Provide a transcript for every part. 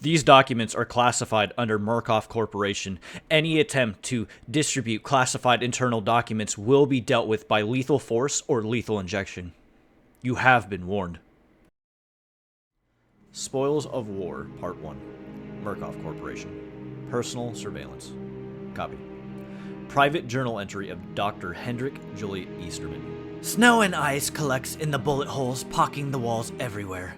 These documents are classified under Murkoff Corporation. Any attempt to distribute classified internal documents will be dealt with by lethal force or lethal injection. You have been warned. Spoils of War, Part 1. Murkoff Corporation. Personal surveillance. Copy. Private journal entry of Dr. Hendrik Juliet Easterman. Snow and ice collects in the bullet holes, pocking the walls everywhere.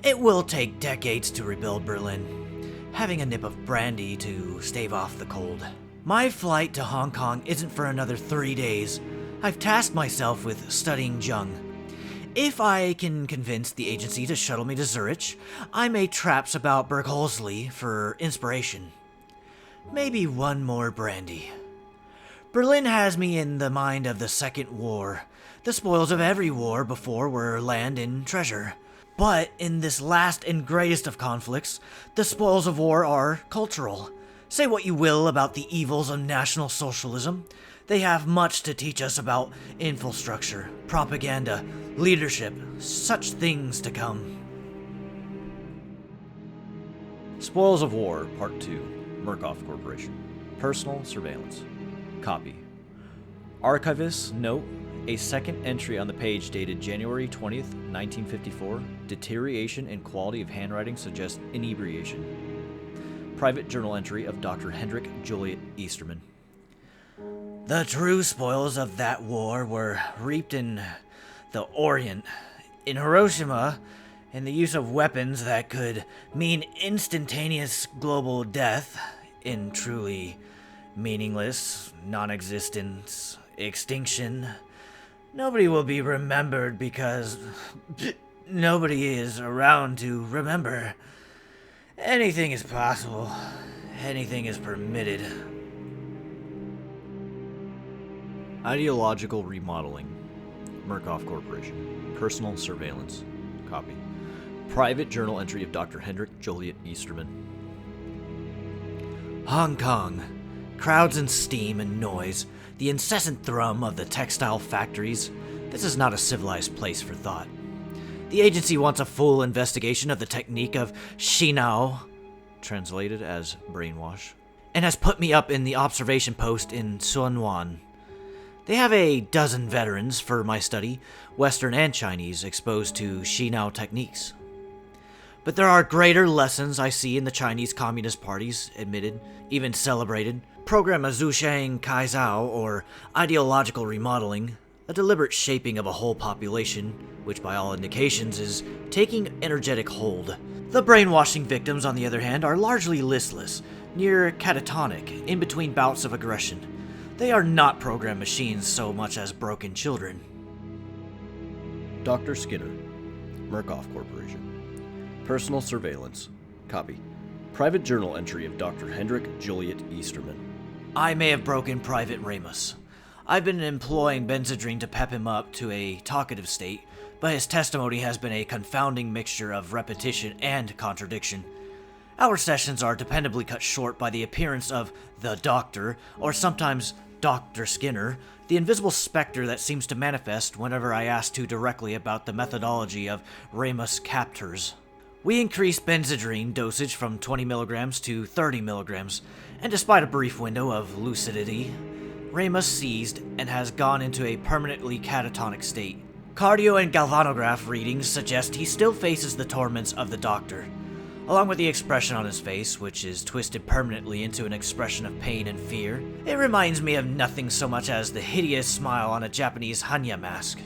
It will take decades to rebuild Berlin. Having a nip of brandy to stave off the cold. My flight to Hong Kong isn't for another 3 days. I've tasked myself with studying Jung. If I can convince the agency to shuttle me to Zurich, I may traps about Bergholzli for inspiration. Maybe one more brandy. Berlin has me in the mind of the Second War. The spoils of every war before were land and treasure. But in this last and greatest of conflicts, the spoils of war are cultural. Say what you will about the evils of National Socialism. They have much to teach us about infrastructure, propaganda, leadership, such things to come. Spoils of War, Part 2. Murkoff Corporation. Personal surveillance. Copy. Archivists note a second entry on the page dated January 20th, 1954. Deterioration in quality of handwriting suggests inebriation. Private journal entry of Dr. Hendrik Juliet Easterman. The true spoils of that war were reaped in the Orient. In Hiroshima, in the use of weapons that could mean instantaneous global death, in truly meaningless, non-existence, extinction. Nobody will be remembered because nobody is around to remember. Anything is possible. Anything is permitted. Ideological Remodeling. Murkoff Corporation. Personal surveillance. Copy. Private journal entry of Dr. Hendrik Juliet Easterman. Hong Kong. Crowds and steam and noise. The incessant thrum of the textile factories. This is not a civilized place for thought. The agency wants a full investigation of the technique of Shinao, translated as brainwash, and has put me up in the observation post in Sunwan. They have a dozen veterans for my study, Western and Chinese, exposed to Shinao techniques. But there are greater lessons I see in the Chinese Communist parties, admitted, even celebrated. Program Zhushang Kaizao, or ideological remodeling, a deliberate shaping of a whole population, which by all indications is taking energetic hold. The brainwashing victims, on the other hand, are largely listless, near catatonic, in between bouts of aggression. They are not program machines so much as broken children. Dr. Skinner. Murkoff Corporation. Personal surveillance. Copy. Private journal entry of Dr. Hendrik Juliet Easterman. I may have broken Private Ramos. I've been employing Benzedrine to pep him up to a talkative state, but his testimony has been a confounding mixture of repetition and contradiction. Our sessions are dependably cut short by the appearance of the Doctor, or sometimes Dr. Skinner, the invisible specter that seems to manifest whenever I ask too directly about the methodology of Ramos captors. We increased Benzedrine dosage from 20 milligrams to 30 milligrams, and despite a brief window of lucidity, Ramos seized and has gone into a permanently catatonic state. Cardio and galvanograph readings suggest he still faces the torments of the Doctor, along with the expression on his face, which is twisted permanently into an expression of pain and fear. It reminds me of nothing so much as the hideous smile on a Japanese Hanya mask.